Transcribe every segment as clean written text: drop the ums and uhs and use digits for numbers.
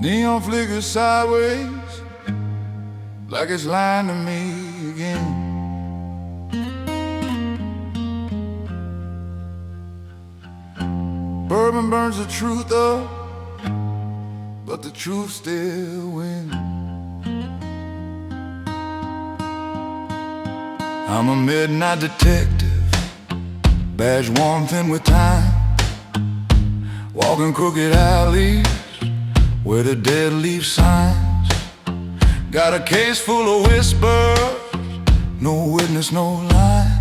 Neon flickers sideways, like it's lying to me again. Bourbon burns the truth up, but the truth still wins. I'm a midnight detective, badge worn thin with time, walking crooked alleys where the dead leave signs. Got a case full of whispers, no witness, no line,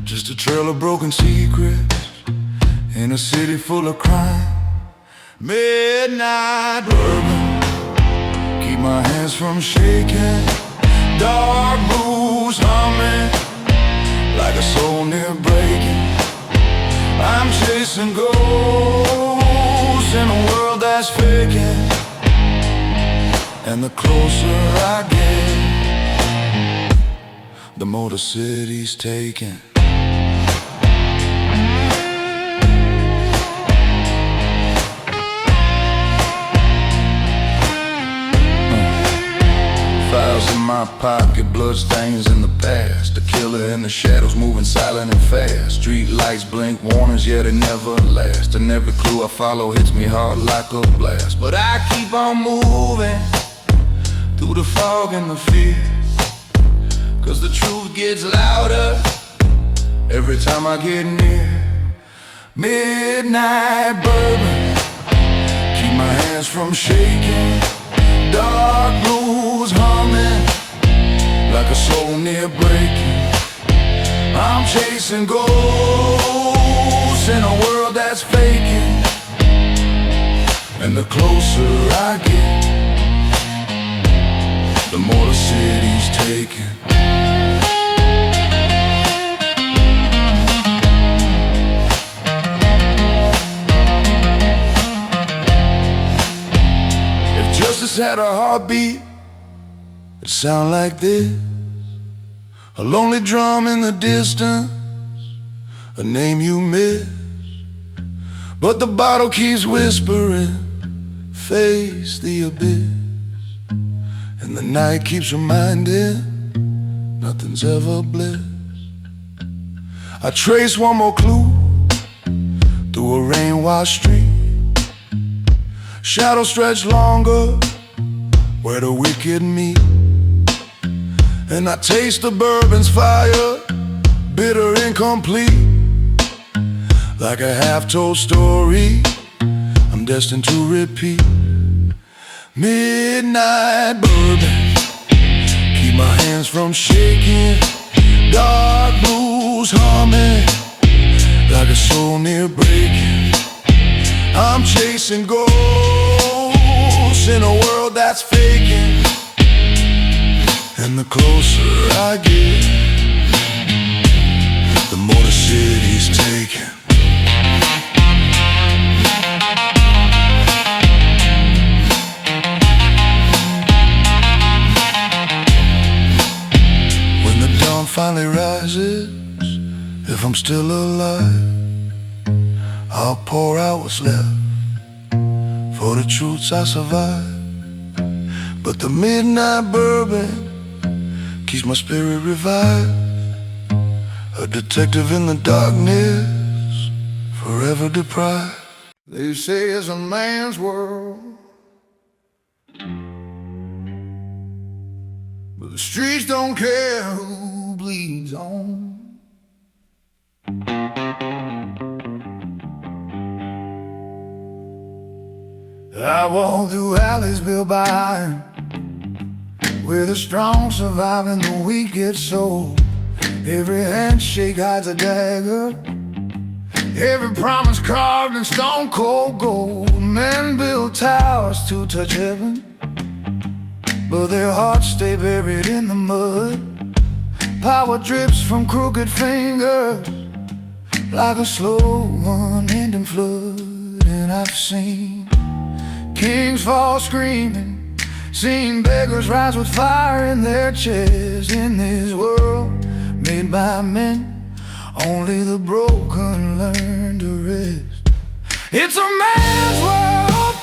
just a trail of broken secrets in a city full of crime. Midnight bourbon, keep my hands from shaking. Dark blues humming, like a soul near breaking. I'm chasing ghosts in a world that's faking, and the closer I get, the more the city's taking. Files in my pocket, bloodstains in the past. The killer in the shadows moving silent and fast. Street lights blink warnings, yeah they never last. And every clue I follow hits me hard like a blast. But I keep on moving through the fog and the fear, 'cause the truth gets louder every time I get near. Midnight bourbon, keep my hands from shaking. Dark blues humming, like a soul near breaking. I'm chasing ghosts in a world that's faking, and the closer I get, the more the city's taking. If justice had a heartbeat, it'd sound like this. A lonely drum in the distance, a name you miss. But the bottle keeps whispering, face the abyss. And the night keeps reminding, nothing's ever bliss. I trace one more clue through a rain-washed street. Shadows stretch longer where the wicked meet. And I taste the bourbon's fire, bitter, incomplete. Like a half-told story, I'm destined to repeat. Midnight bourbon, keep my hands from shaking. Dark blues humming, like a soul near breaking. I'm chasing ghosts in a world that's faking, and the closer I get, the more the city's taking. When the dawn finally rises, if I'm still alive, I'll pour out what's left for the truths I survive. But the midnight bourbon keeps my spirit revived, a detective in the darkness, forever deprived. They say it's a man's world, but the streets don't care who bleeds on. I walk through alleys built by iron, where the strong survive and the weak get sold. Every handshake hides a dagger, every promise carved in stone cold gold. Men build towers to touch heaven, but their hearts stay buried in the mud. Power drips from crooked fingers, like a slow unending flood. And I've seen kings fall screaming, seen beggars rise with fire in their chairs. In this world made by men, only the broken learn to rest. It's a man's world,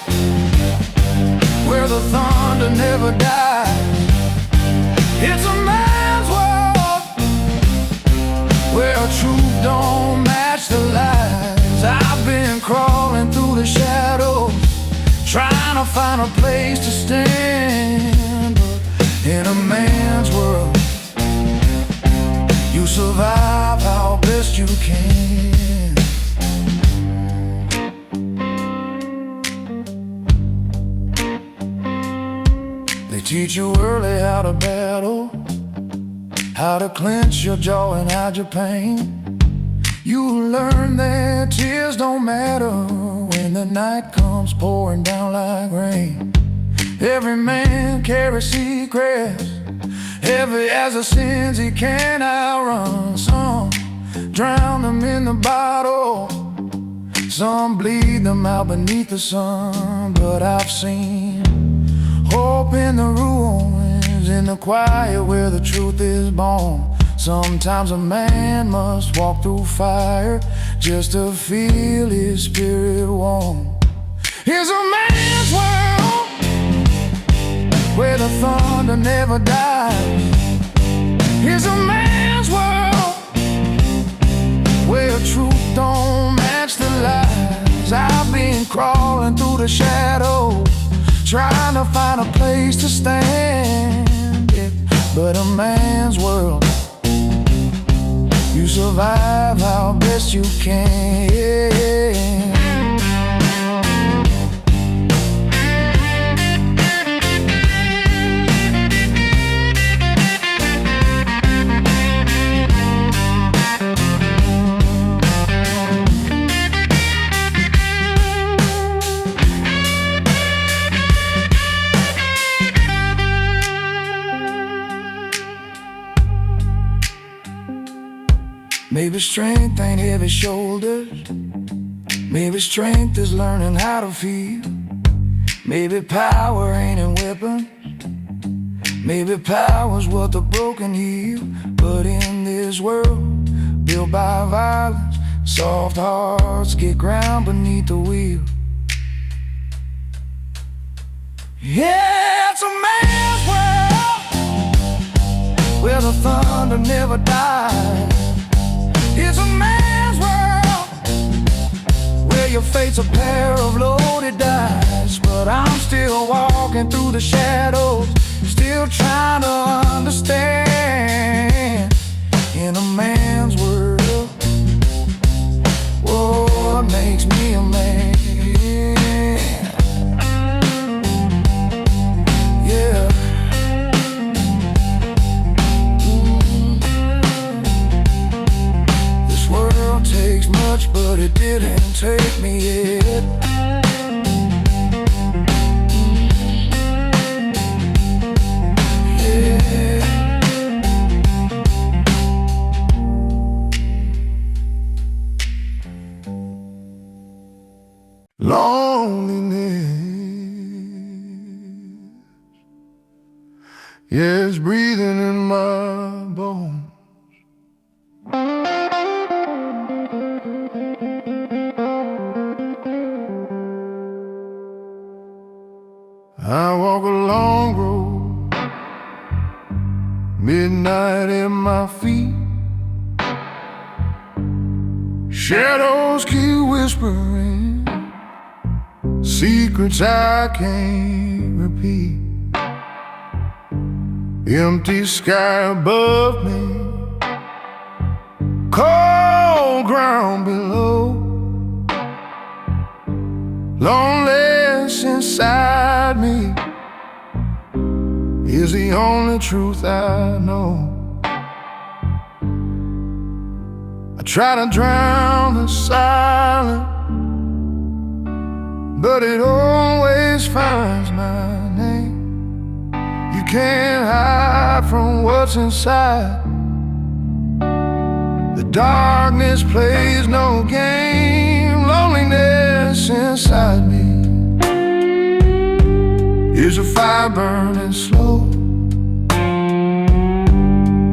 where the thunder never dies. It's a man's world where truth don't match the lies. I've been crawling through the shadows, trying to find a place to stand. But in a man's world, you survive how best you can. They teach you early how to battle, how to clench your jaw and hide your pain. You learn that tears don't matter when the night comes pouring down like rain. Every man carries secrets, heavy as the sins he can't outrun. Some drown them in the bottle, some bleed them out beneath the sun. But I've seen hope in the ruins, in the quiet where the truth is born. Sometimes a man must walk through fire just to feel his spirit warm. Here's a man's world where the thunder never dies. Here's a man's world where truth don't match the lies. I've been crawling through the shadows, trying to find a place to stand. But a man's world, you survive how best you can. Maybe strength ain't heavy shoulders, maybe strength is learning how to feel. Maybe power ain't in weapons, maybe power's what the broken heal. But in this world built by violence, soft hearts get ground beneath the wheel. Yeah, it's a man's world where the thunder never dies. It's a man's world where your fate's a pair of loaded dice. But I'm still walking through the shadows, still trying to understand. In a man's world, whoa, what makes me a man? Yeah. Takes much, but it didn't take me yet. Yeah. Loneliness, yeah, it's breathing in my bones. I walk a long road, midnight in my feet. Shadows keep whispering secrets I can't repeat. Empty sky above me, cold ground below. Loneliness inside me is the only truth I know. I try to drown the silence, but it always finds my name. You can't hide from what's inside. The darkness plays no game. Loneliness inside me is a fire burning slow.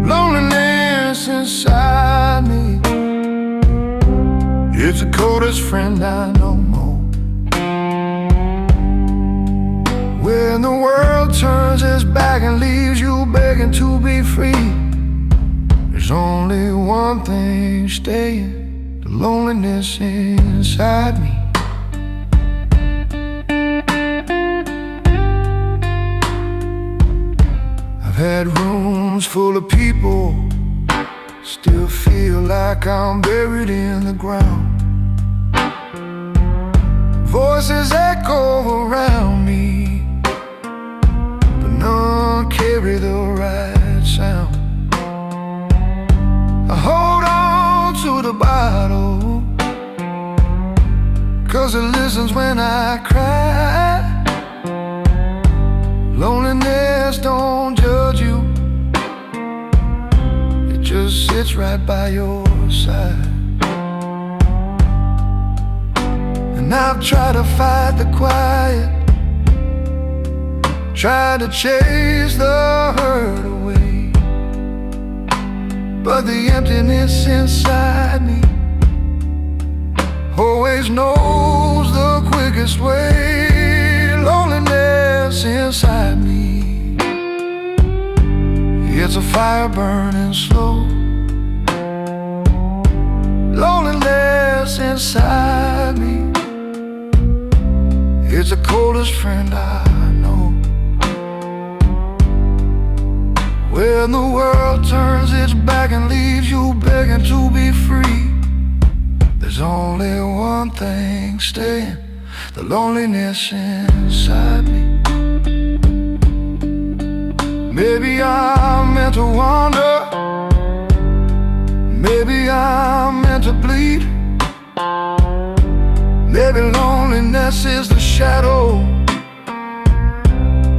Loneliness inside me, it's the coldest friend I know more. When one thing staying, the loneliness inside me. I've had rooms full of people, still feel like I'm buried in the ground. Voices echo around me, but none carry the right sound. I hold on to the bottle, 'cause it listens when I cry. Loneliness don't judge you, it just sits right by your side. And I've tried to fight the quiet, tried to chase the hurt away, but the emptiness inside me always knows the quickest way. Loneliness inside me, it's a fire burning slow. Loneliness inside me, it's the coldest friend I know. When the world turns its back and leaves you begging to be free, there's only one thing staying, the loneliness inside me. Maybe I'm meant to wander, maybe I'm meant to bleed. Maybe loneliness is the shadow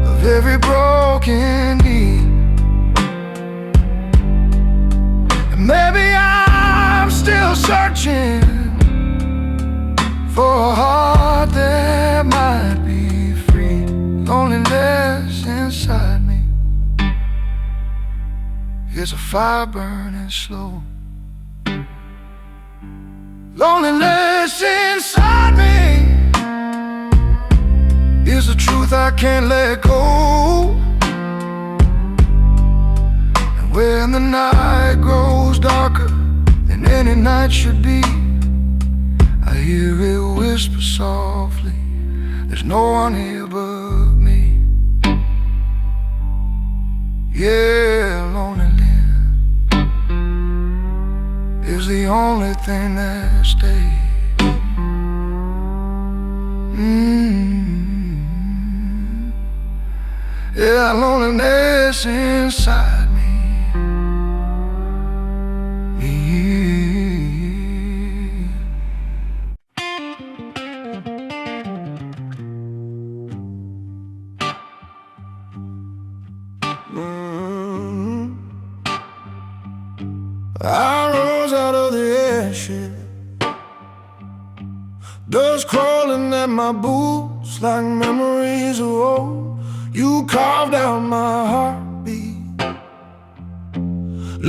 of every broken need. And maybe I'm still searching for a heart that might be free. Loneliness inside me, it's a fire burning slow. Loneliness inside me is the truth I can't let go. And when the night grows darker than any night should be, I hear it whisper softly, there's no one here but me. Yeah, loneliness is the only thing that stays. Yeah, loneliness inside me. I rose out of the ashes, dust crawling at my boots like memories of old. You carved out my heartbeat,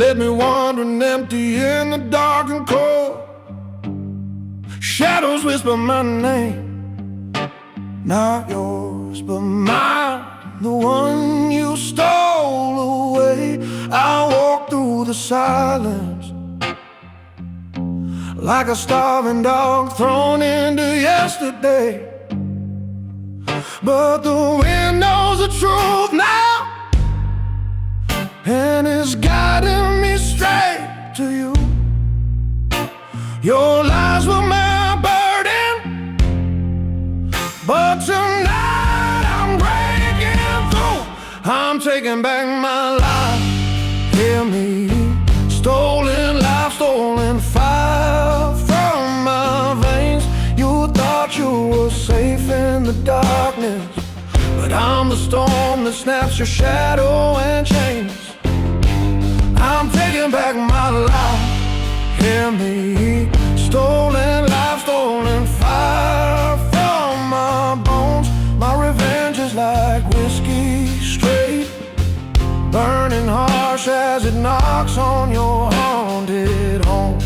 left me wandering empty in the dark and cold. Shadows whisper my name, not yours but mine, the one you stole away. I walk through the silence like a starving dog thrown into yesterday. But the wind knows the truth now, and it's guiding me straight to you. Your lies were my burden, but tonight I'm breaking through. I'm taking back my life. Hear me, stolen life, stolen fire from my veins. You thought you were safe in the darkness, but I'm the storm that snaps your shadow and chains. I'm taking back my life. Hear me, stolen life, stolen fire from my bones. My revenge is like whiskey straight, burning harsh as it knocks on your haunted home.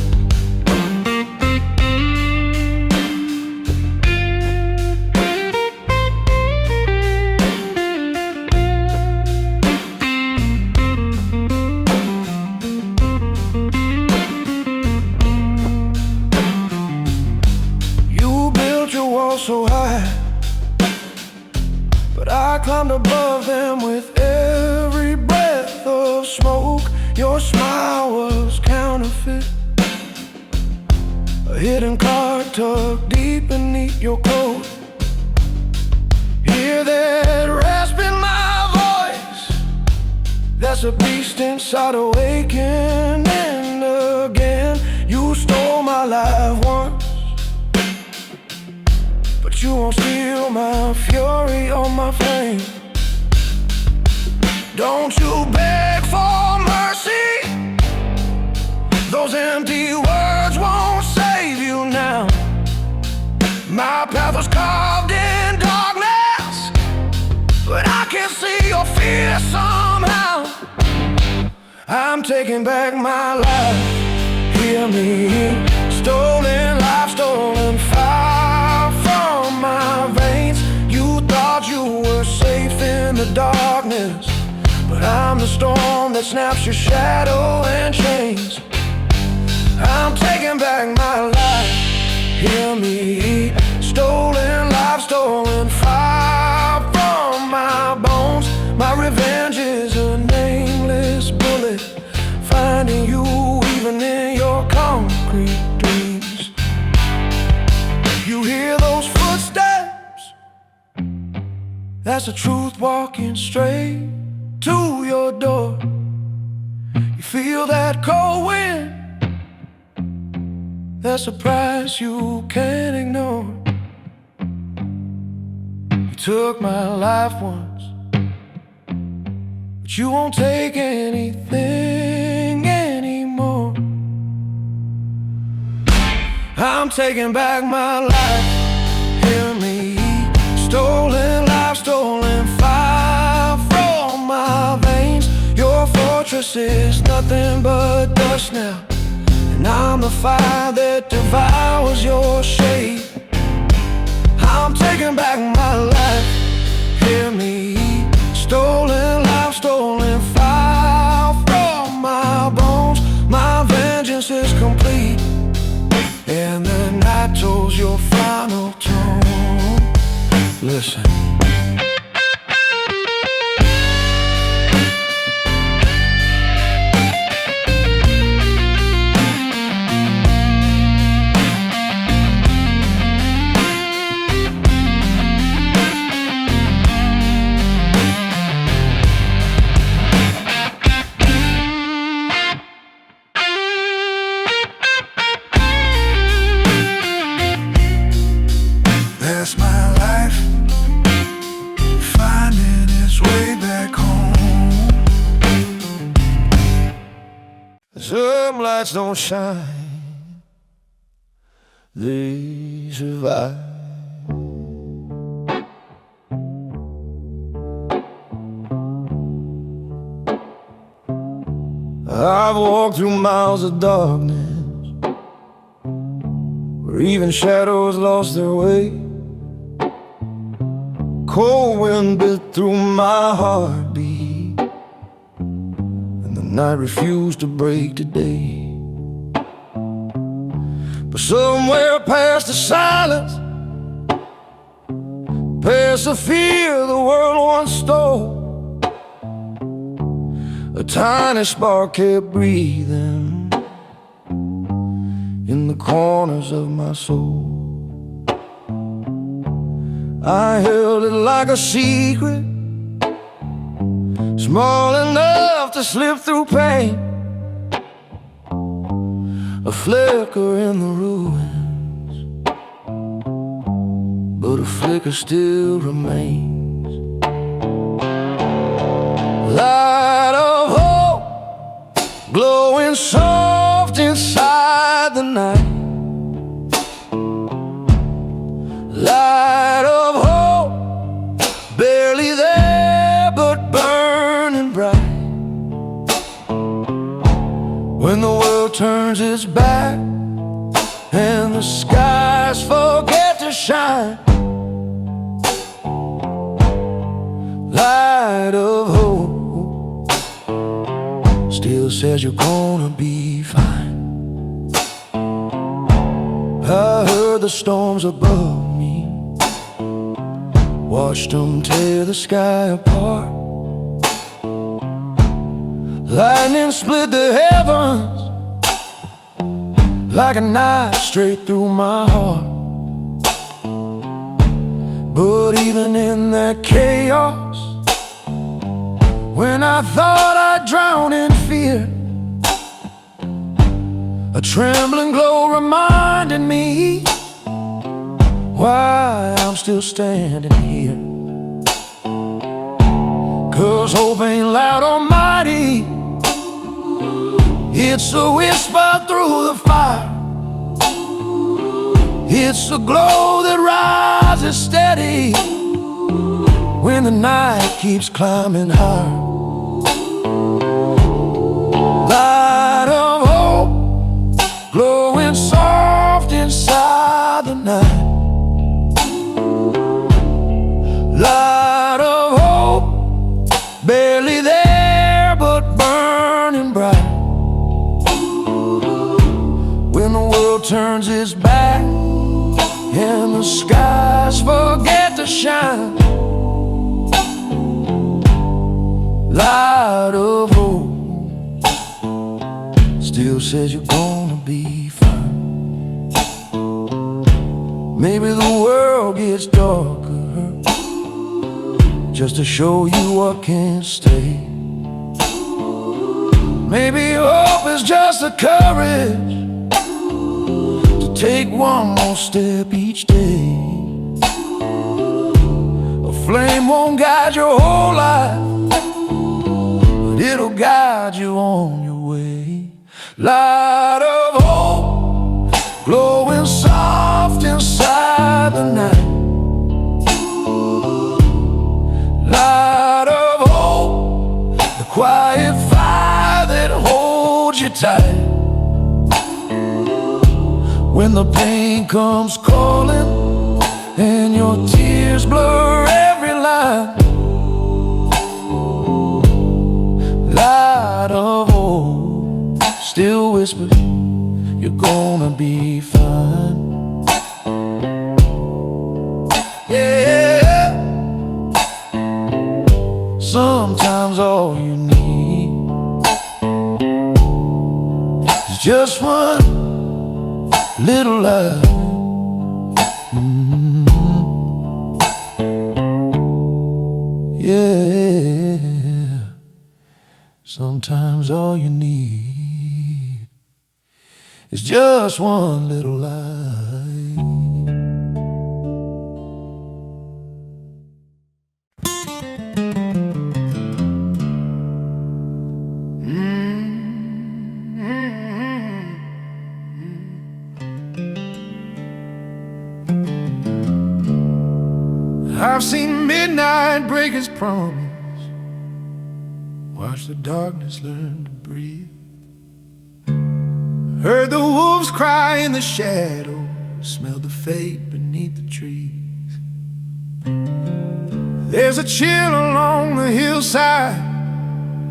hidden card tucked deep beneath your coat. Hear that rasp in my voice? That's a beast inside awakening again. You stole my life once, but you won't steal my fury or my flame. Don't you beg for mercy, those empty words won't save you now. My path was carved in darkness, but I can see your fear somehow. I'm taking back my life, hear me. Stolen life, stolen fire from my veins. You thought you were safe in the darkness, but I'm the storm that snaps your shadow and chains. I'm taking back my life, hear me. Stolen life, stolen fire from my bones. My revenge is a nameless bullet, finding you even in your concrete dreams. You hear those footsteps? That's the truth walking straight to your door. You feel that cold wind? That's a price you can't ignore. You took my life once, but you won't take anything anymore. I'm taking back my life, hear me. Stolen life, stolen fire from my veins. Your fortress is nothing but dust now, and I'm the fire that devours your shade. I'm taking back my life, hear me. Stolen life, stolen fire from my bones. My vengeance is complete, and the night tolls your final tone. Listen. That's my life, finding its way back home. Some lights don't shine, they survive. I've walked through miles of darkness, where even shadows lost their way. Cold wind bit through my heartbeat, and the night refused to break today. But somewhere past the silence, past the fear the world once stole, a tiny spark kept breathing in the corners of my soul. I held it like a secret, small enough to slip through pain. A flicker in the ruins, but a flicker still remains. Light of hope, glowing soft inside the night. Light of hope, barely there but burning bright. When the world turns its back and the skies forget to shine, light of hope still says you're gonna be fine. I heard the storms above me, watched them tear the sky apart. Lightning split the heavens, like a knife straight through my heart. But even in that chaos, when I thought I'd drown in fear, a trembling glow reminded me why I'm still standing here. 'Cause hope ain't loud or mighty, it's a whisper through the fire. It's a glow that rises steady when the night keeps climbing higher. Light of hope, glowing soft inside the night. Light of hope, barely there but burning bright. When the world turns its back and the skies forget to shine, light of hope still says you're gonna be fine. Maybe the world gets darker just to show you what can't stay. Maybe hope is just the courage to take one more step each day. A flame won't guide your whole life, but it'll guide you on your way. Light of hope, glowing soft inside the night. Light of hope, the quiet fire that holds you tight. When the pain comes calling and your tears blur every line, light of hope still whispers you're gonna be fine. Yeah, sometimes all you need is just one little light. Yeah, sometimes all you need is just one little light. I've seen midnight break its promise, watch the darkness learn to breathe, heard the wolves cry in the shadows, smelled the fate beneath the trees. There's a chill along the hillside,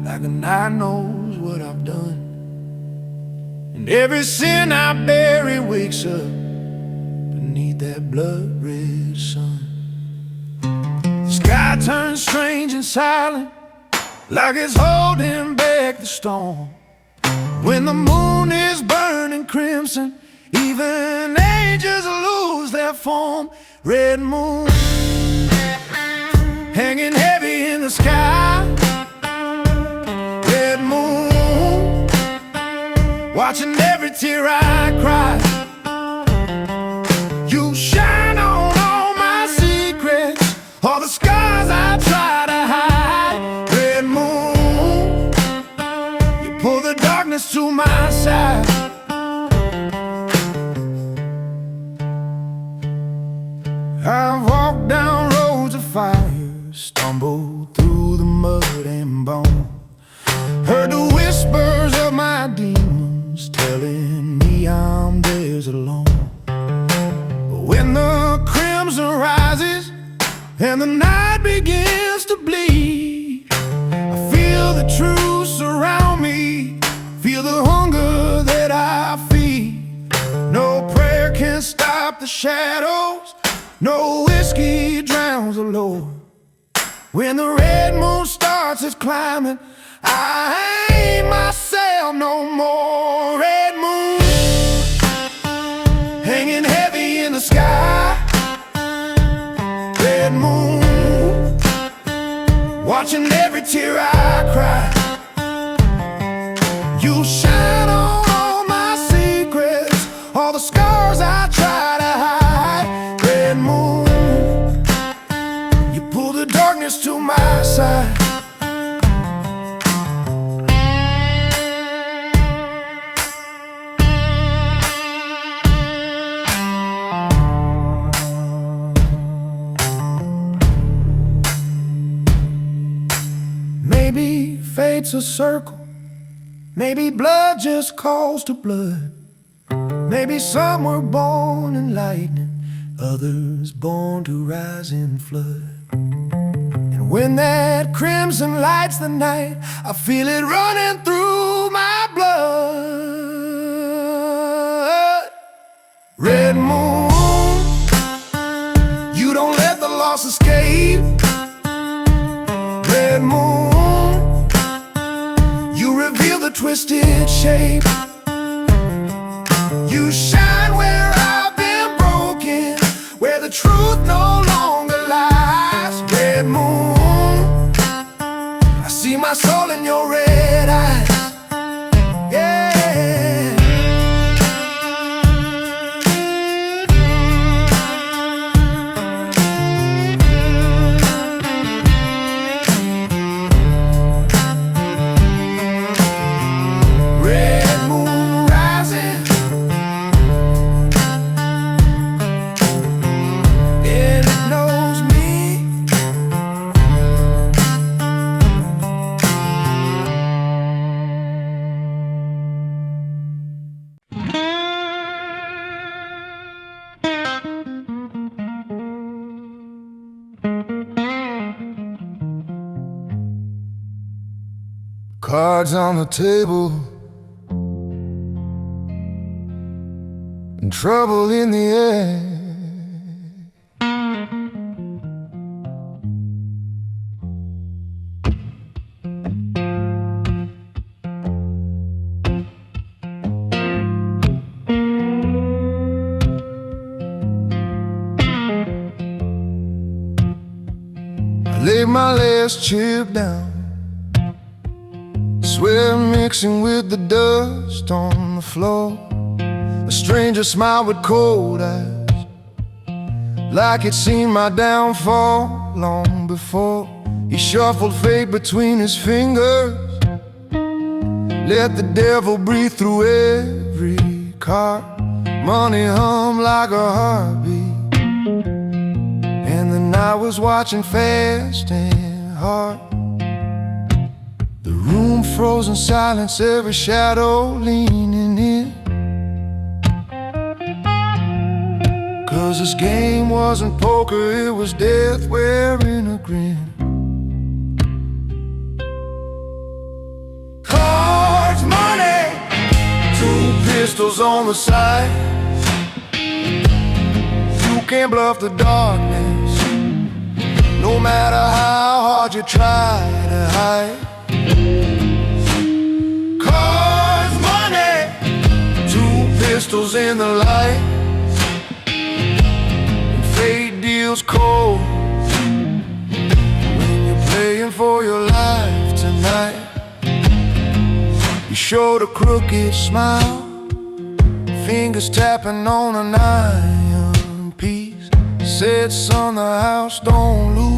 like a night knows what I've done, and every sin I bury wakes up beneath that blood-red sun. The sky turns strange and silent, like it's holding back the storm. When the moon is burning crimson, even angels lose their form. Red moon hanging heavy in the sky. Red moon watching every tear I cry. You shine on all my secrets, all the scars I try to hide. Red moon, you pull the darkness to my side. I've walked down roads of fire, stumbled through the mud and bone, heard the whispers of my demons telling me I'm theirs alone. But when the crimson rises and the night begins to bleed, I feel the truth surround me, feel the hunger that I feed. No prayer can stop the shadows, no whiskey drowns the Lord. When the red moon starts its climbing, I ain't myself no more. Red moon watching every tear I cry. You shine on all my secrets, all the scars I try to hide. Red moon, you pull the darkness to my side. Maybe fate's a circle, maybe blood just calls to blood. Maybe some were born in lightning, others born to rise in flood. And when that crimson lights the night, I feel it running through my blood. Red moon, you don't let the loss escape. Red moon, you reveal the twisted shape. You shine where I've been broken, where the truth no longer lies. Red moon, I see my soul in your red eyes. Yeah. Cards on the table and trouble in the air. I laid my last chip down, sweat mixing with the dust on the floor. A stranger smiled with cold eyes, like he'd seen my downfall long before. He shuffled fate between his fingers, let the devil breathe through every card. Money hummed like a heartbeat, and the night was watching fast and hard. The room froze in silence, every shadow leaning in. 'Cause this game wasn't poker, it was death wearing a grin. Cards, money, two pistols on the side. You can't bluff the darkness, no matter how hard you try to hide. Cards, money, two pistols in the light. And fate deals cold when you're playing for your life tonight. You showed a crooked smile, fingers tapping on an iron piece. Said, son, the house don't lose.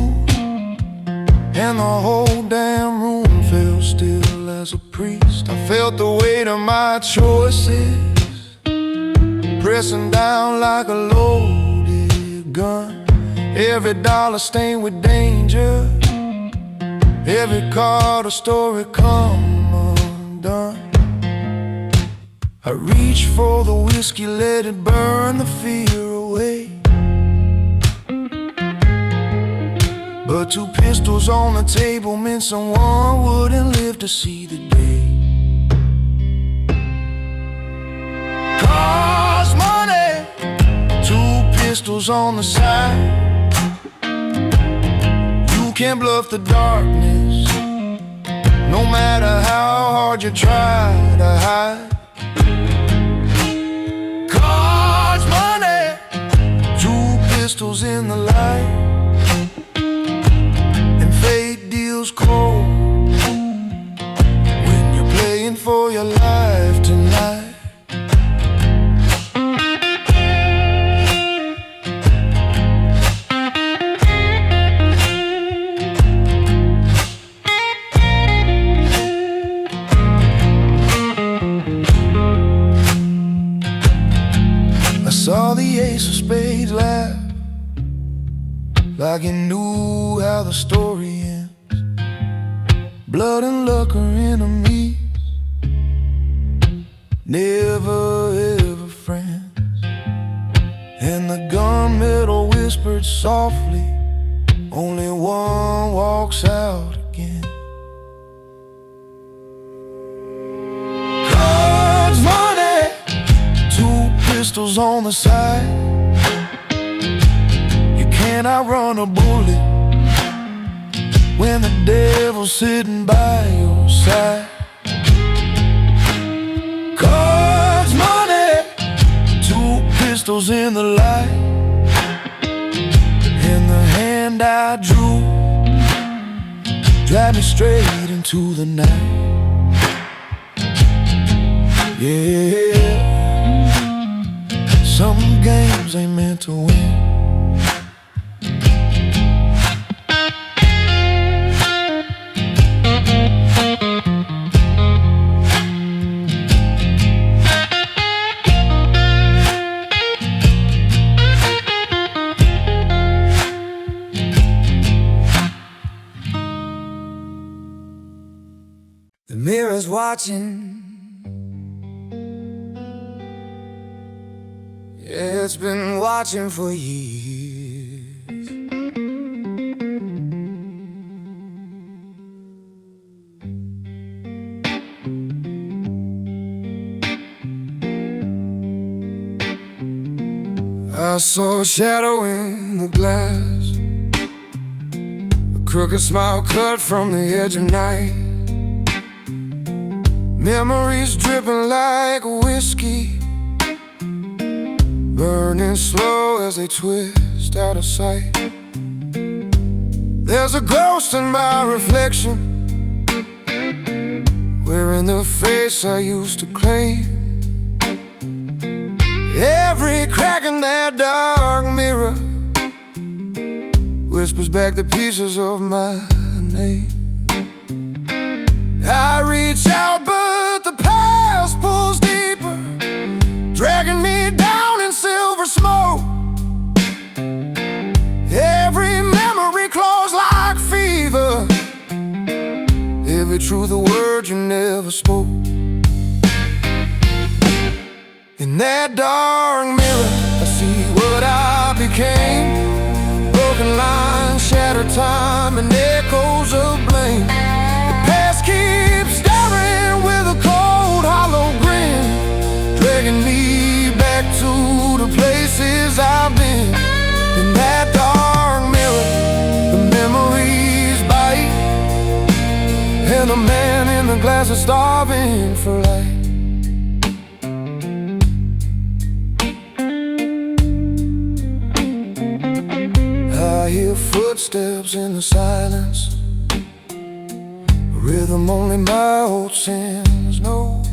And the whole damn room fell still as a priest. I felt the weight of my choices pressing down like a loaded gun. Every dollar stained with danger, every card a story come undone. I reached for the whiskey, let it burn the fear away. But two pistols on the table meant someone wouldn't live to see the day. Cars, money, two pistols on the side. You can't bluff the darkness, no matter how hard you try to hide. Cards, money, two pistols in the light. And fate deals for your life tonight. I saw the ace of spades laugh like he knew how the story ends. Blood and luck are enemies, never ever friends. And the gunmetal whispered softly, only one walks out again. Cards, money, two pistols on the side. You can't outrun a bullet when the devil's sitting by your side. Cards, money, two pistols in the light, and the hand I drew drive me straight into the night. Yeah, some games ain't meant to win. The mirror's watching. Yeah, it's been watching for years. I saw a shadow in the glass, a crooked smile cut from the edge of night. Memories dripping like whiskey, burning slow as they twist out of sight. There's a ghost in my reflection, wearing the face I used to claim. Every crack in that dark mirror whispers back the pieces of my name. I reach out, but the past pulls deeper, dragging me down in silver smoke. Every memory claws like fever, every truth a word you never spoke. In that dark mirror, I see what I became. Broken lines, shattered time, and echoes of blame. The past keeps staring with a cold, hollow grin, dragging me back to the places I've been. In that dark mirror, the memories bite, and the man in the glass is starving for light. I hear footsteps in the silence, a rhythm only my old sins know.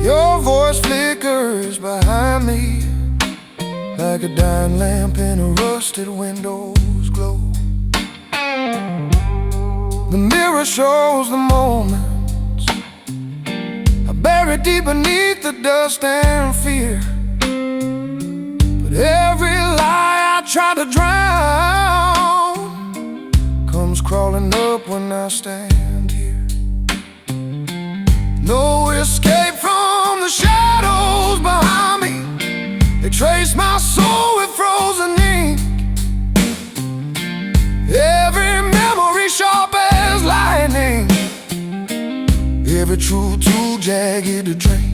Your voice flickers behind me like a dying lamp in a rusted window's glow. The mirror shows the moments I buried deep beneath the dust and fear, but every lie I try to drown comes crawling up when I stand here. No escape from the shadows behind me, they trace my soul with frozen ink. Every memory sharp as lightning, every truth too jagged to drink.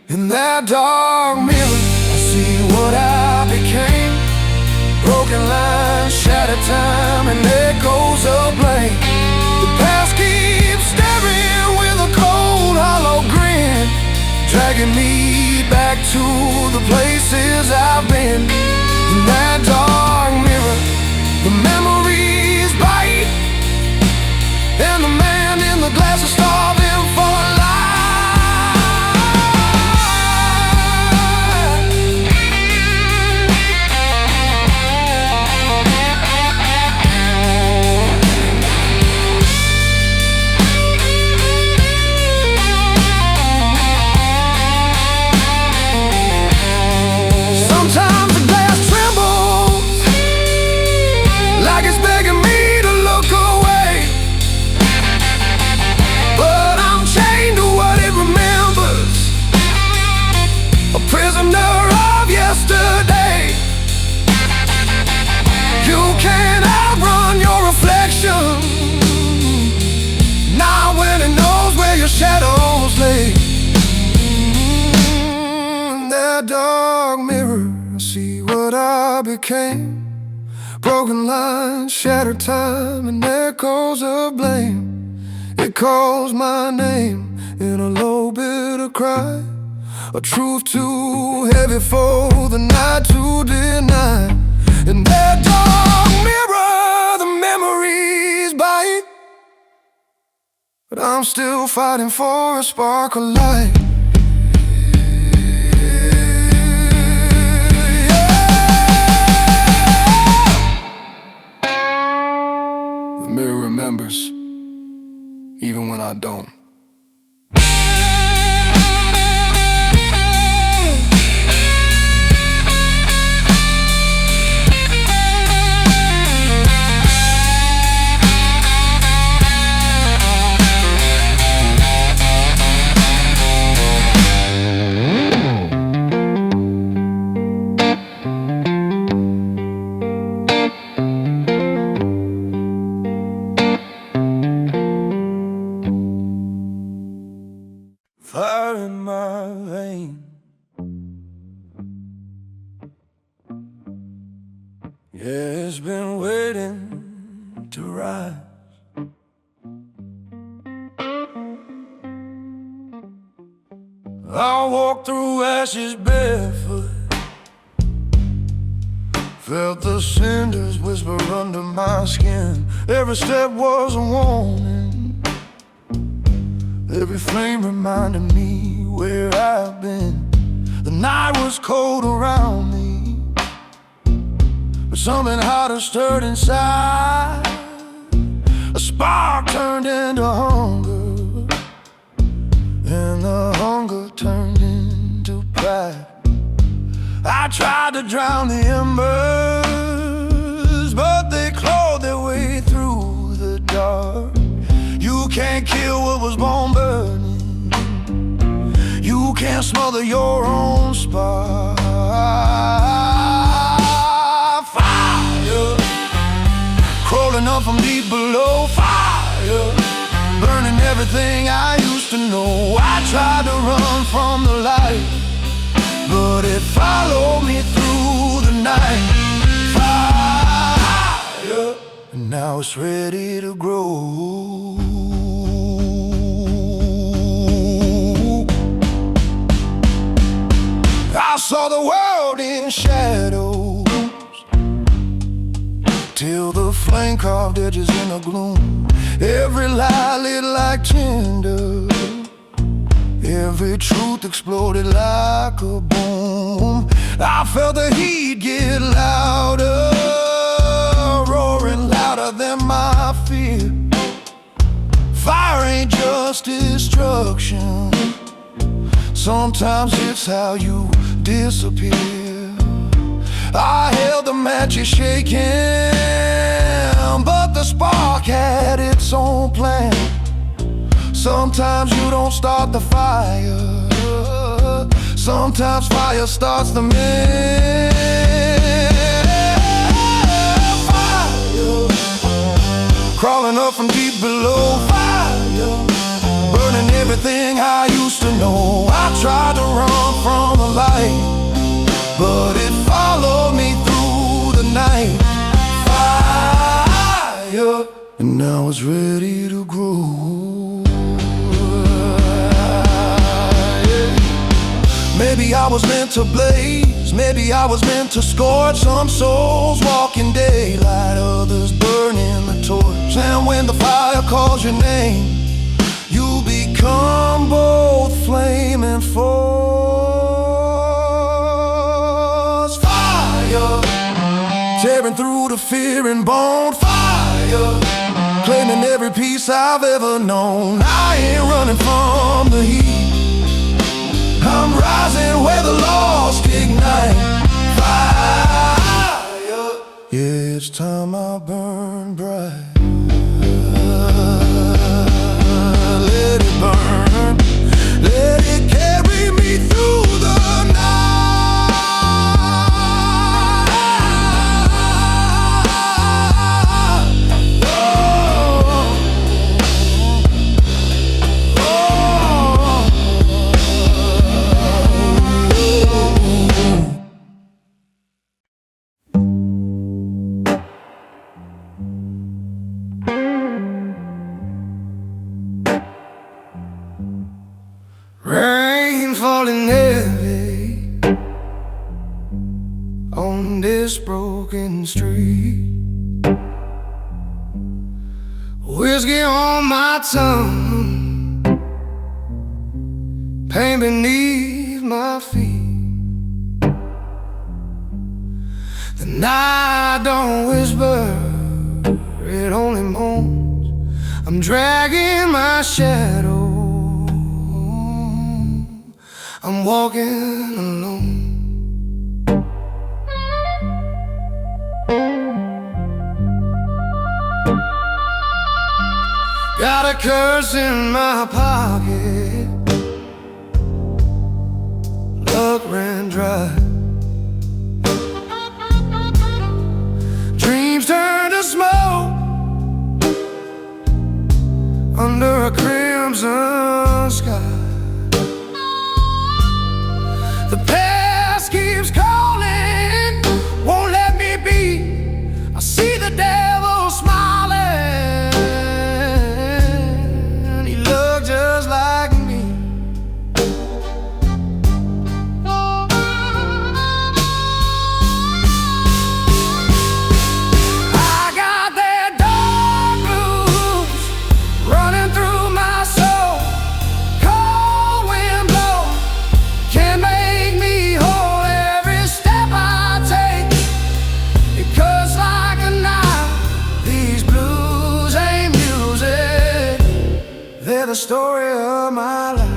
In that dark mirror, I see what I became. Broken lines, shattered time, and echoes of blame. The past keeps staring with a cold, hollow grin, dragging me back to the places I've been. In that dark mirror, the memories bite, and that dark mirror, I see what I became. Broken lines, shattered time, and echoes of blame. It calls my name in a low bitter cry, a truth too heavy for the night to deny. In that dark mirror, the memories bite, but I'm still fighting for a spark of light. The mirror remembers, even when I don't. Fire in my vein, yeah, it's been waiting to rise. I walk through ashes barefoot, felt the cinders whisper under my skin. Every step was a warning, every flame reminded me where I've been. The night was cold around me, but something hotter stirred inside. A spark turned into hunger, and the hunger turned into pride. I tried to drown the embers, but they clawed their way through the dark. You can't kill what was born burning, you can't smother your own spark. Fire, crawling up from deep below. Fire, burning everything I used to know. I tried to run from the light, but it followed me through the night. Fire, and now it's ready to grow. I saw the world in shadows, till the flame carved edges in the gloom. Every lie lit like tinder, every truth exploded like a boom. I felt the heat get louder, roaring louder than my fear. Fire ain't just destruction, sometimes it's how you disappear. I held the matches shaking, but the spark had its own plan. Sometimes you don't start the fire, sometimes fire starts the man. Fire, crawling up from deep below. Fire, burning everything I used to know. I tried to run from the light, but it followed me through the night. Fire, and now it's ready to grow. Maybe I was meant to blaze, maybe I was meant to scorch. Some souls walk in daylight, others burning the torch. And when the fire calls your name, you become both flame and force. Fire, tearing through the fear and bone. Fire, claiming every piece I've ever known. I ain't running from the heat, I'm rising where the lost ignite. Fire, yeah, it's time I burn bright. Let it burn, let it carry me through the night. Oh, oh, oh. falling heavy on this broken street. Whiskey on my tongue, pain beneath my feet. The night don't whisper, it only moans. I'm dragging my shadow, I'm walking alone. Got a curse in my pocket, luck ran dry. Dreams turn to smoke under a crimson sky. The past keeps calling, won't let me be. I see the devil smiling, he looked just like me. I got that dark blues running through my soul. Cold wind blow can't make me whole. Every step I take, it cuts like a knife. These blues ain't music, they're the story of my life.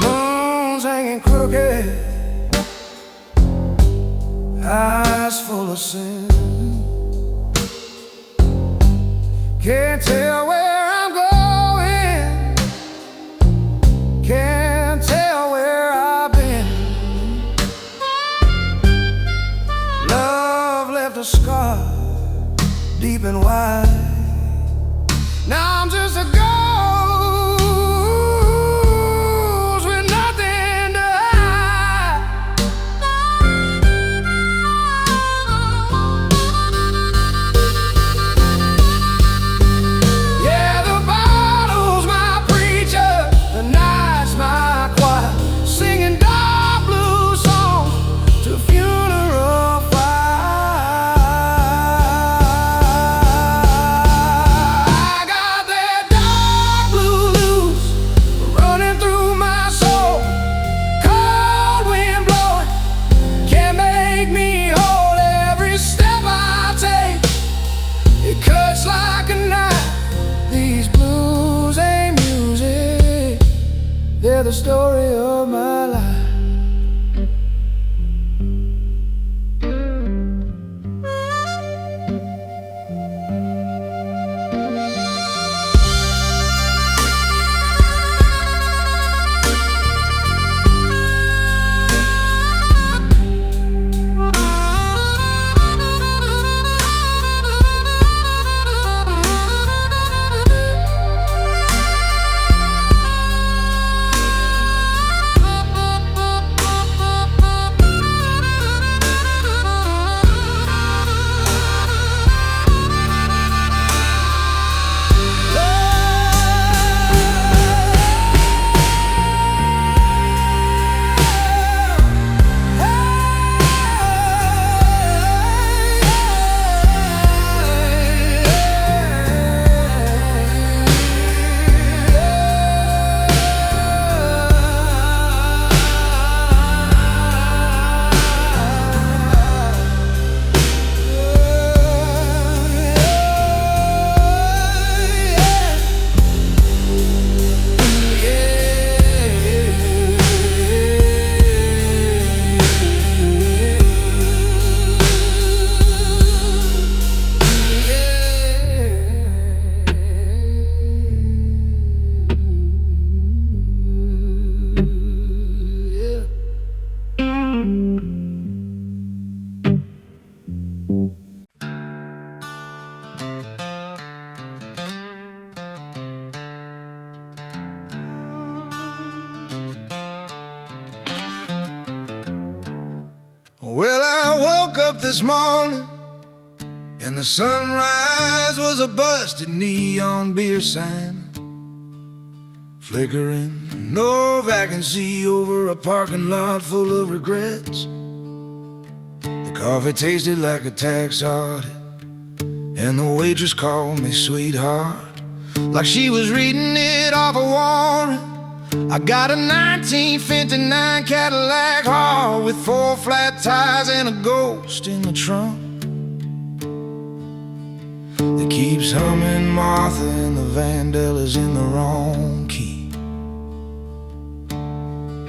Moon's hanging crooked, eyes full of sin. Can't tell where I'm going, can't tell where I've been. Love left a scar deep and wide. Now I'm just a ghost with nothing to hide. Yeah, the bottle's my preacher, the night's my choir, singing dark blue songs to funeral fire. I got that dark blue blues running through my soul. Cold wind blowing can't make me whole. Every step I take, it cuts like a knife. These blues ain't music, they're the story of my life. Well, I woke up this morning And the sunrise was a busted neon beer sign, flickering no vacancy over a parking lot full of regrets. The coffee tasted like a tax audit, and the waitress called me sweetheart, like she was reading it off a warrant. I got a 1959 Cadillac hard with 4 flat tires and a ghost in the trunk that keeps humming Martha, and the Vandellas in the wrong key.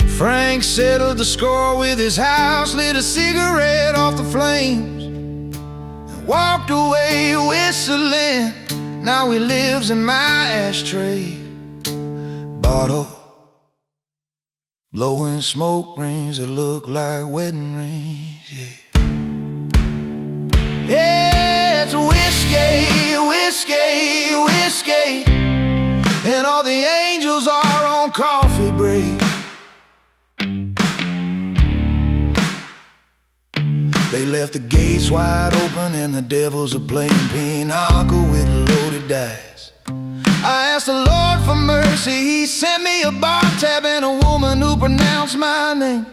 Frank settled the score with his house, lit a cigarette off the flames, and walked away whistling. Now he lives in my ashtray bottle, blowing smoke rings that look like wedding rings. Yeah, it's whiskey, whiskey, whiskey, and all the angels are on coffee break. They left the gates wide open and the devils are playing pinochle with loaded dice. I asked the Lord for mercy, he sent me a bar tab and a woman who pronounced my name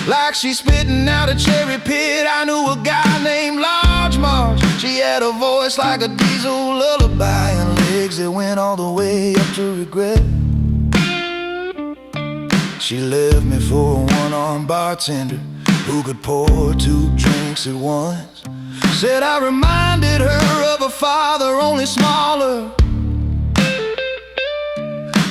like she's spitting out a cherry pit. I knew a guy named Large Marge. She had a voice like a diesel lullaby and legs that went all the way up to regret. She left me for a one-armed bartender who could pour 2 drinks at once. Said I reminded her of her father, only smaller.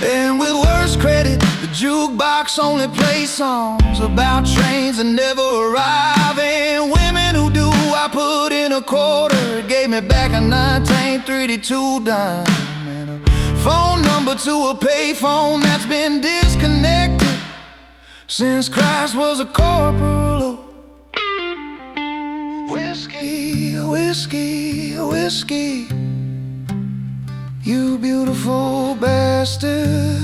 And with worse credit, the jukebox only plays songs about trains that never arrive. And women who do, I put in a quarter. It gave me back a 1932 dime and a phone number to a payphone that's been disconnected since Christ was a corporal. Whiskey, whiskey, whiskey, you beautiful bastard.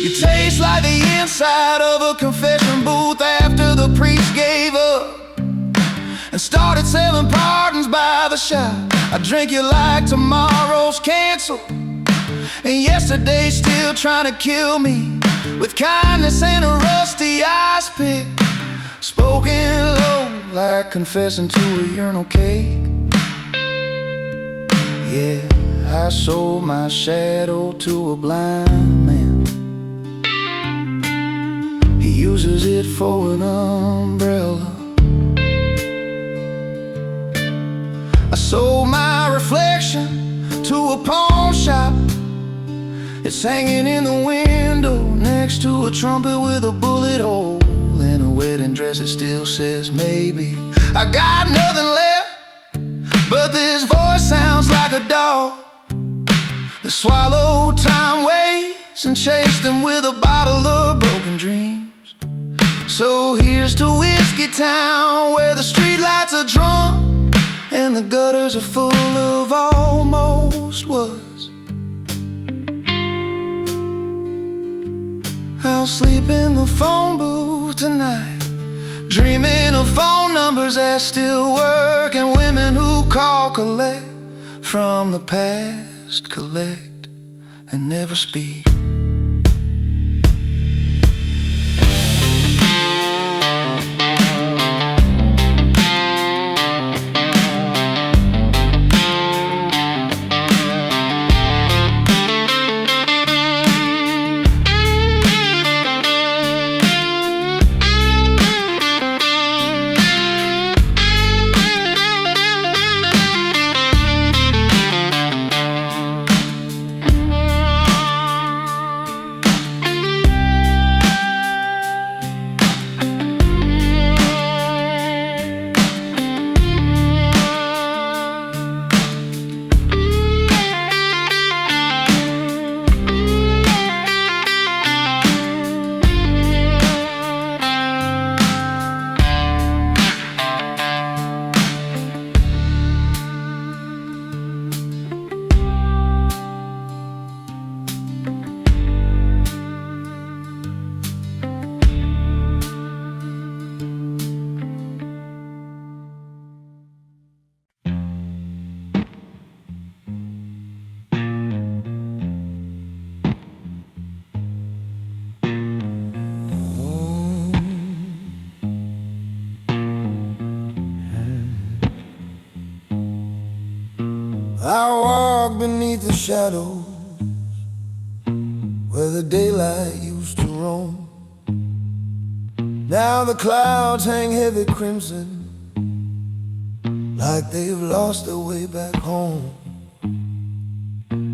You taste like the inside of a confession booth after the priest gave up and started selling pardons by the shot. I drink you like tomorrow's canceled, and yesterday's still trying to kill me with kindness and a rusty ice pick, spoken low like confessing to a urinal cake. Yeah, I sold my shadow to a blind man. He uses it for an umbrella. I sold my reflection to a pawn shop. It's hanging in the window next to a trumpet with a bullet hole in a wedding dress. It still says maybe. I got nothing left, but this voice sounds like a dog that swallowed time waits and chased them with a bottle of broken dreams. So here's to Whiskey Town, where the streetlights are drunk and the gutters are full of almost was. I'll sleep in the phone booth tonight, dreaming of phone numbers that still work and women who call, collect from the past, collect and never speak. beneath the shadows where the daylight used to roam. Now the clouds hang heavy crimson, like they've lost their way back home.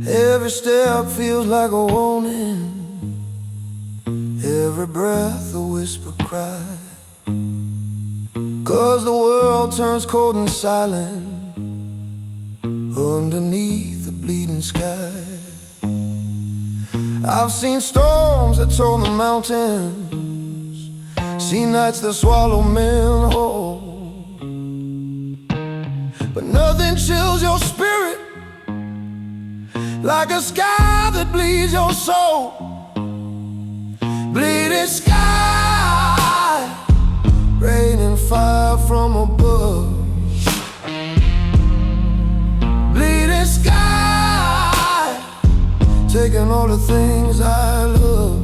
Every step feels like a warning, every breath a whisper cry. 'Cause the world turns cold and silent underneath the bleeding sky. I've seen storms that tore the mountains, seen nights that swallow men whole, but nothing chills your spirit like a sky that bleeds your soul. Bleeding sky, raining fire from above. Bleeding sky, taking all the things I love.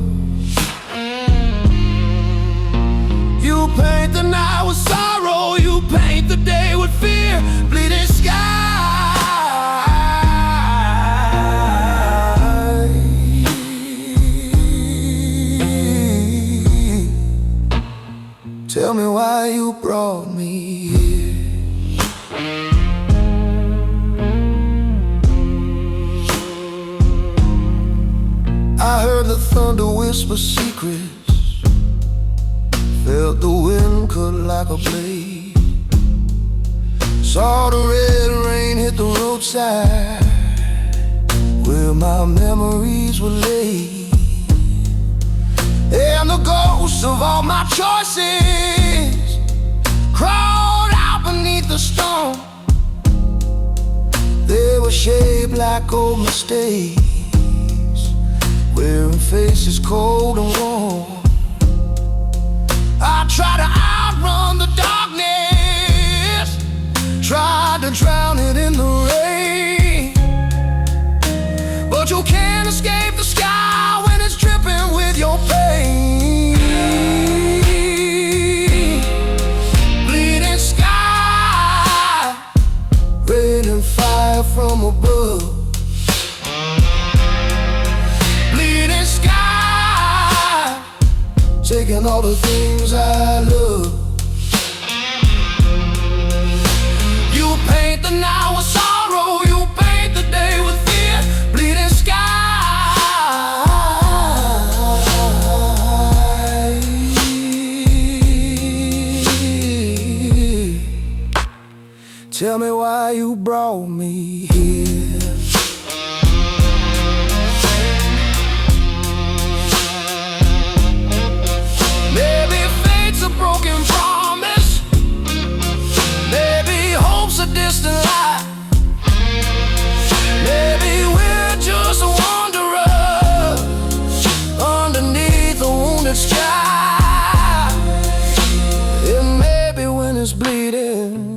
You paint the night with sorrow, you paint the day with fear. Bleeding sky, tell me why you brought me here. I heard the thunder whisper secrets, felt the wind cut like a blade, saw the red rain hit the roadside where my memories were laid. And the ghosts of all my choices crawled out beneath the storm. They were shaped like old mistakes, wearing faces cold and warm. I tried to outrun the darkness, tried to drown it in the rain, but you can't escape the sky when it's dripping with your pain. Bleeding sky, raining fire from above. Bleeding sky, taking all the things I love. You paint the night with sorrow, you paint the day with fear. Bleeding sky, tell me why you brought me here. Maybe fate's a broken promise, maybe hope's a distant lie, maybe we're just wanderers underneath a wounded sky. And maybe when it's bleeding,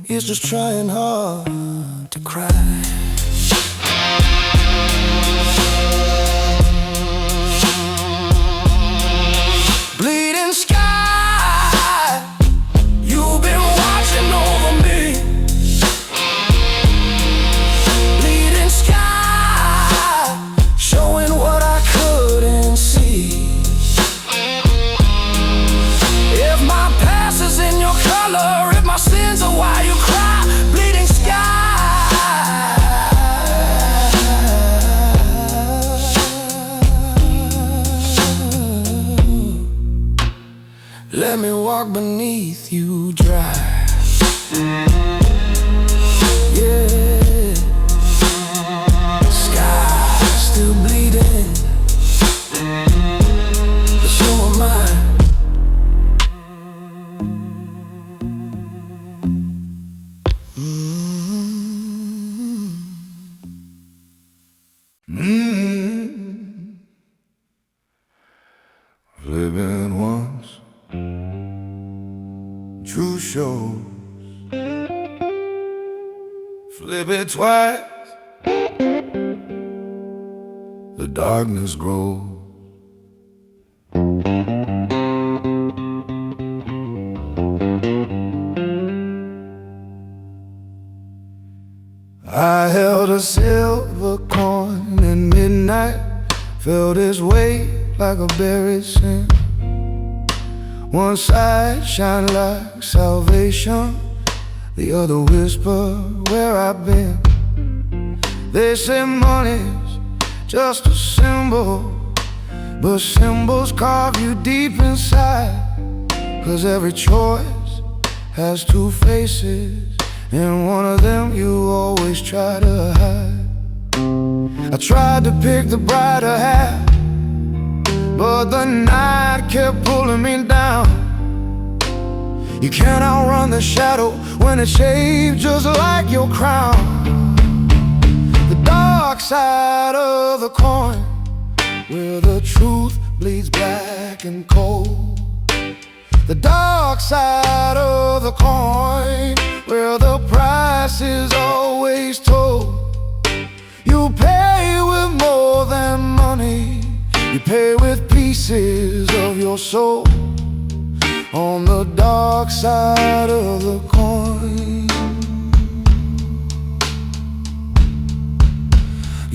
it's just trying hard to cry. Bleeding sky, you've been watching over me. Bleeding sky, showing what I couldn't see. If my past is in your color, if my sins are why you cry. Bleeding sky, let me walk beneath you dry. Yeah, sky still bleeding, but so am I. Living once, true shows. Flip it twice, the darkness grows. night felt its weight like a buried sin. One side shine like salvation, the other whisper where I've been. They say money's just a symbol, but symbols carve you deep inside. 'Cause every choice has two faces, and one of them you always try to hide. I tried to pick the brighter half, but the night kept pulling me down. You can't outrun the shadow when it's shaped just like your crown. The dark side of the coin, where the truth bleeds black and cold. The dark side of the coin, where the price is always told. You pay with more than money, you pay with pieces of your soul. On the dark side of the coin,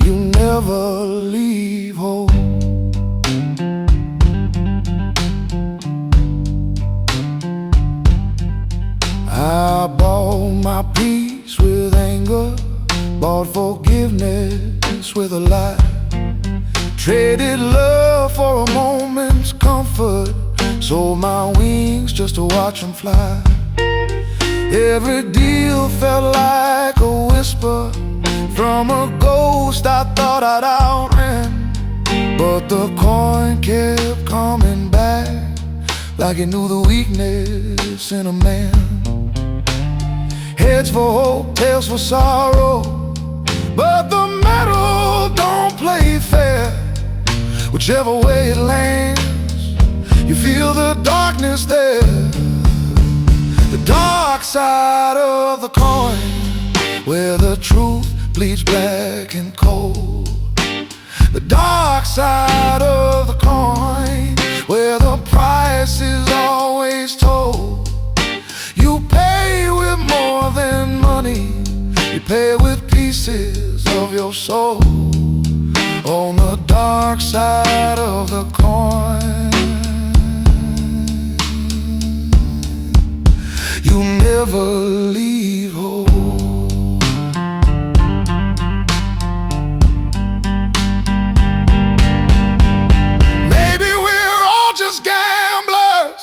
you never leave home. I bought my peace with anger, bought forgiveness with a lie, traded love for a moment's comfort, sold my wings just to watch them fly. Every deal felt like a whisper from a ghost I thought I'd outrun. But the coin kept coming back, like it knew the weakness in a man. Heads for hope, tails for sorrow, but the metal don't play fair. Whichever way it lands, you feel the darkness there. The dark side of the coin, where the truth bleeds black and cold. The dark side of the coin, where the price is always told. You pay with more than money, you pay with pieces of your soul. On the dark side of the coin, you never leave home. Maybe we're all just gamblers,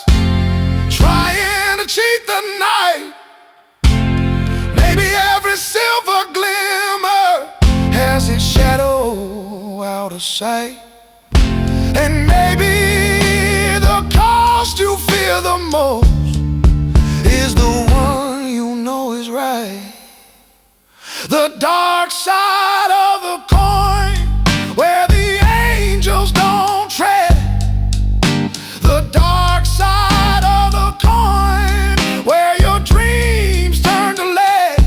trying to cheat the night. Maybe every silver glimmer has its shadow out of sight. And maybe the cost you fear the most is the one you know is right. The dark side of the coin, where the angels don't tread. The dark side of the coin, where your dreams turn to lead.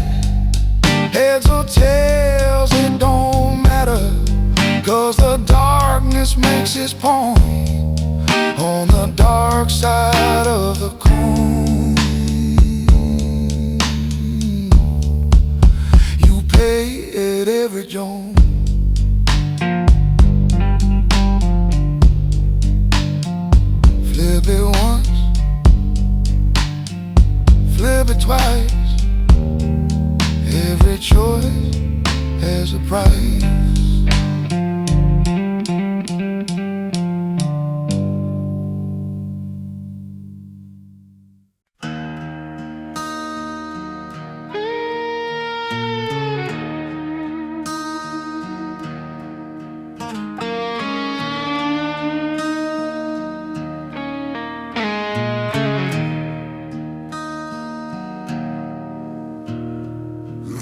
Heads or tails, it don't matter, 'cause the darkness makes its point. On the dark side of the coin, you pay at every joint. Flip it once, flip it twice. Every choice has a price.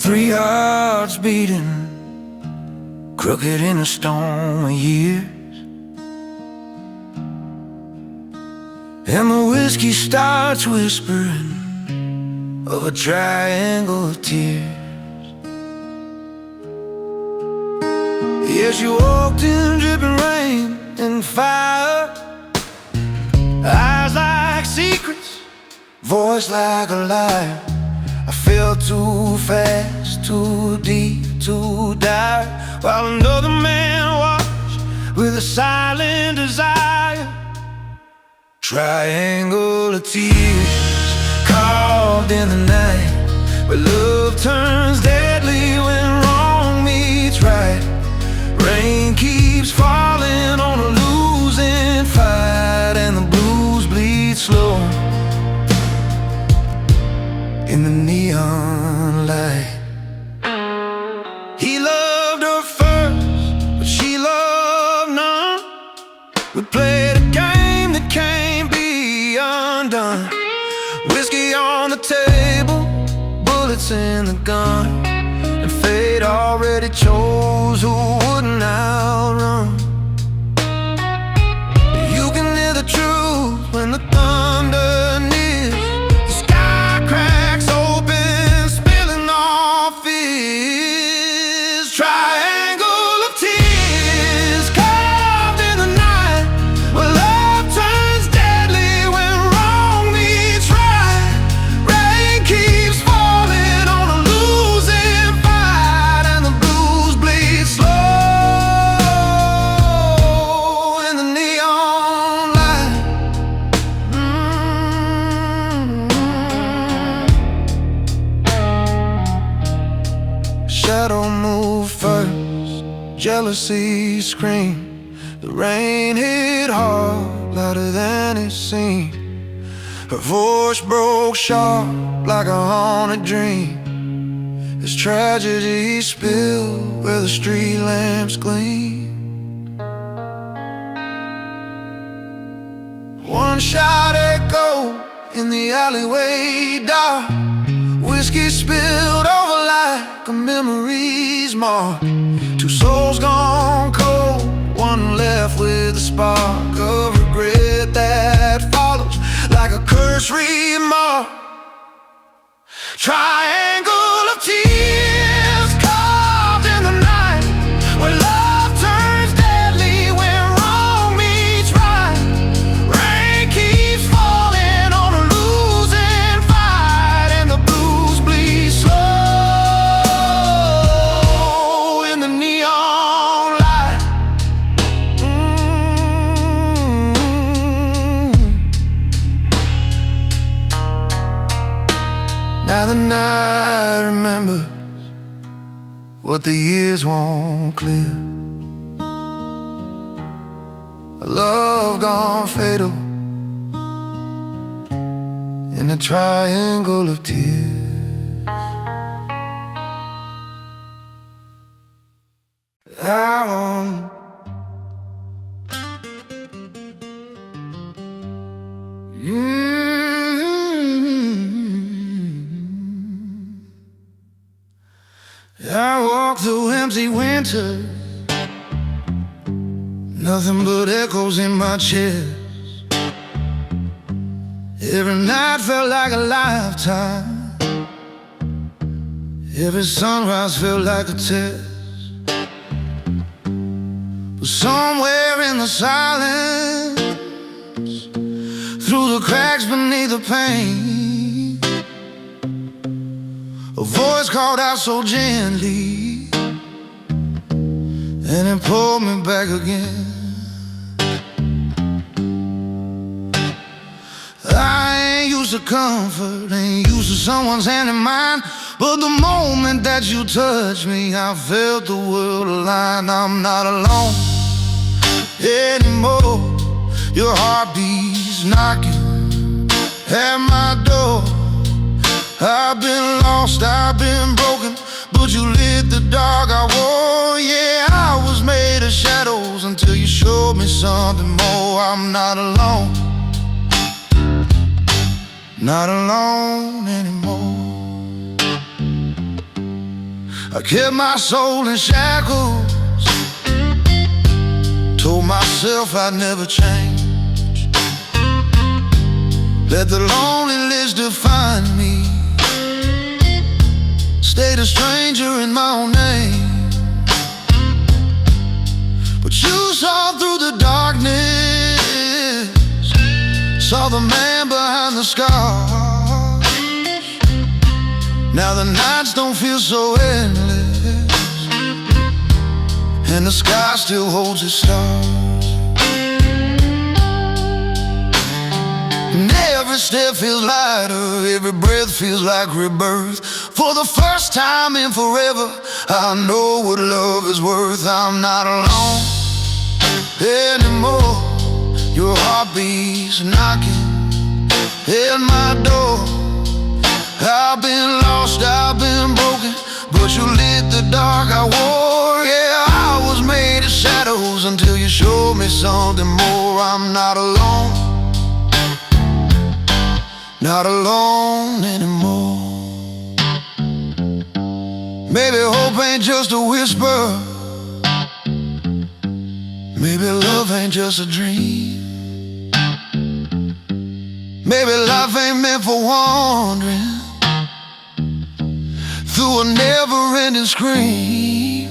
Three hearts beating, crooked in a storm of years, and the whiskey starts whispering of a triangle of tears. Yes, you walked in dripping rain and fire, eyes like secrets, voice like a liar. I fell too fast, too deep, too dark, while another man walked with a silent desire. Triangle of tears carved in the night, where love turns deadly when wrong meets right. Rain keeps falling on a losing fight, and the blues bleed slow in the neon light. He loved her first, but she loved none. We played a game that can't be undone. Whiskey on the table, bullets in the gun, and fate already chose who wouldn't outrun. You can hear the truth when the thunder nears. The sky cracks open, spilling off fears. Triangle of tears carved in the night, where love turns deadly when wrong meets right. Rain keeps falling on a losing fight, and the blues bleed slow in the neon light. Shadow moved first, jealousy screamed. The rain hit hard, louder than it seemed. Her voice broke sharp like a haunted dream, as tragedy spilled where the street lamps gleam. One shot echoed in the alleyway dark. Whiskey spilled over like a memory's mark. Two souls gone cold, one left with a spark of regret that follows like a curse remark. Triangle of tears carved in the night, where love turns deadly when wrong meets right. Rain keeps falling on a losing fight, and the blues bleed slow in the neon light. Now the night remembers what the years won't clear. A love gone fatal in a triangle of tears. I want I walk through empty winters, nothing but echoes in my chest. Every night felt like a lifetime, every sunrise felt like a test. But somewhere in the silence, through the cracks beneath the pain, a voice called out so gently, and it pulled me back again. I ain't used to comfort, ain't used to someone's hand in mine, but the moment that you touched me, I felt the world align. I'm not alone anymore. Your heartbeat's knocking at my door. I've been lost, I've been broken, but you lit the dark I wore. Yeah, I was made of shadows until you showed me something more. I'm not alone, not alone anymore. I kept my soul in shackles, told myself I'd never change. Let the loneliness define me, stayed a stranger in my own name. But you saw through the darkness, saw the man behind the scars. Now the nights don't feel so endless, and the sky still holds its stars. And every step feels lighter, every breath feels like rebirth. For the first time in forever, I know what love is worth. I'm not alone anymore. Your heartbeat's knocking at my door. I've been lost, I've been broken, but you lit the dark I wore. Yeah, I was made of shadows until you showed me something more. I'm not alone, not alone anymore. Maybe hope ain't just a whisper, maybe love ain't just a dream. Maybe life ain't meant for wandering through a never-ending scream.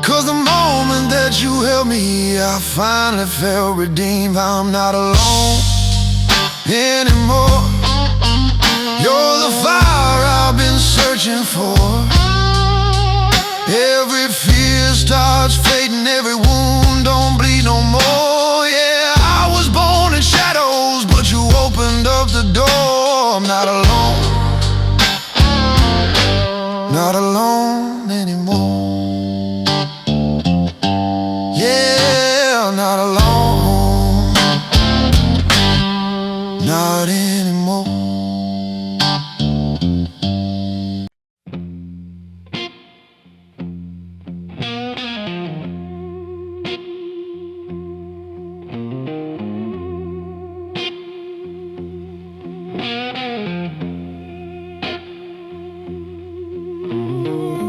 'Cause the moment that you held me, I finally felt redeemed. I'm not alone anymore. You're the fire I've been searching for. Every fear starts fading, every wound don't bleed no more. Yeah, I was born in shadows, but you opened up the door. I'm not alone, not alone anymore. Yeah, not alone, not anymore.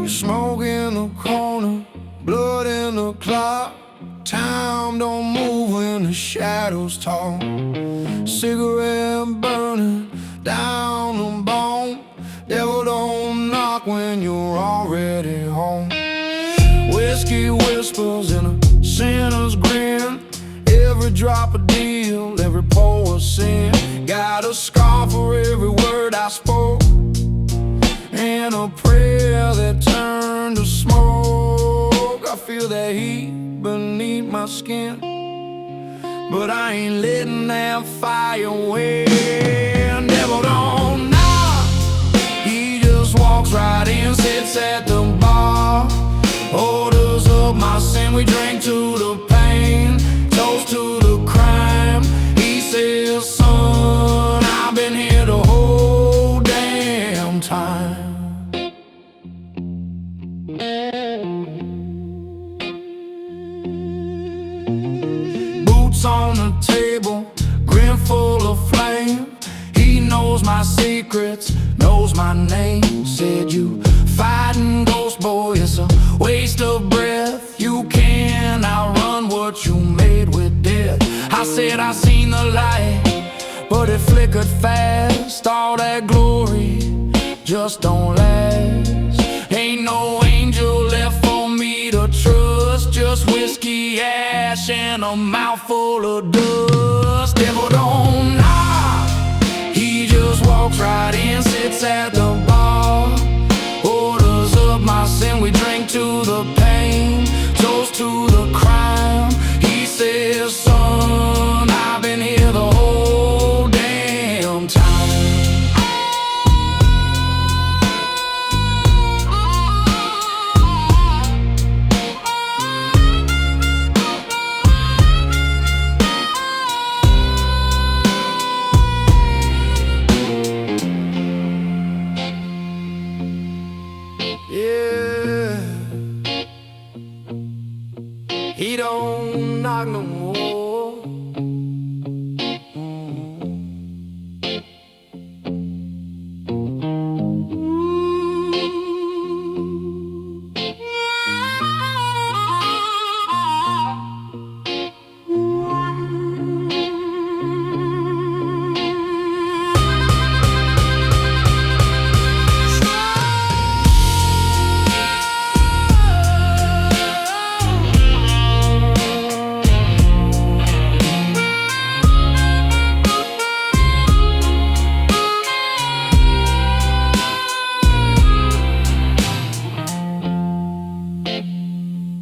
Smoke in the corner, blood in the clock. Time don't move when the shadows talk. Cigarette burning down the bone. Devil don't knock when you're already home. Whiskey whispers in a sinner's grin. Every drop of deal, every pour of sin. Got a scar for every word I spoke, and a prayer that turned to smoke. I feel that heat beneath my skin, but I ain't letting that fire win. Devil don't knock, he just walks right in, sits at the bar, orders up my sin. We drink to the pain, toast to the crime. He says, son, I've been here the whole damn time. Boots on the table, grin full of flame. He knows my secrets, knows my name. Said you fighting ghost, boy, it's a waste of breath. You cannot run what you made with death. I said I seen the light, but it flickered fast. All that glory just don't last. Ain't no angel left for me to trust, just whiskey ash and a mouthful of dust. Devil don't knock, he just walks right in, sits at the bar, orders up my sin. We drink to the pain, toast to the crime. He says, son, I've been here the whole damn time. Yeah, he don't knock no more.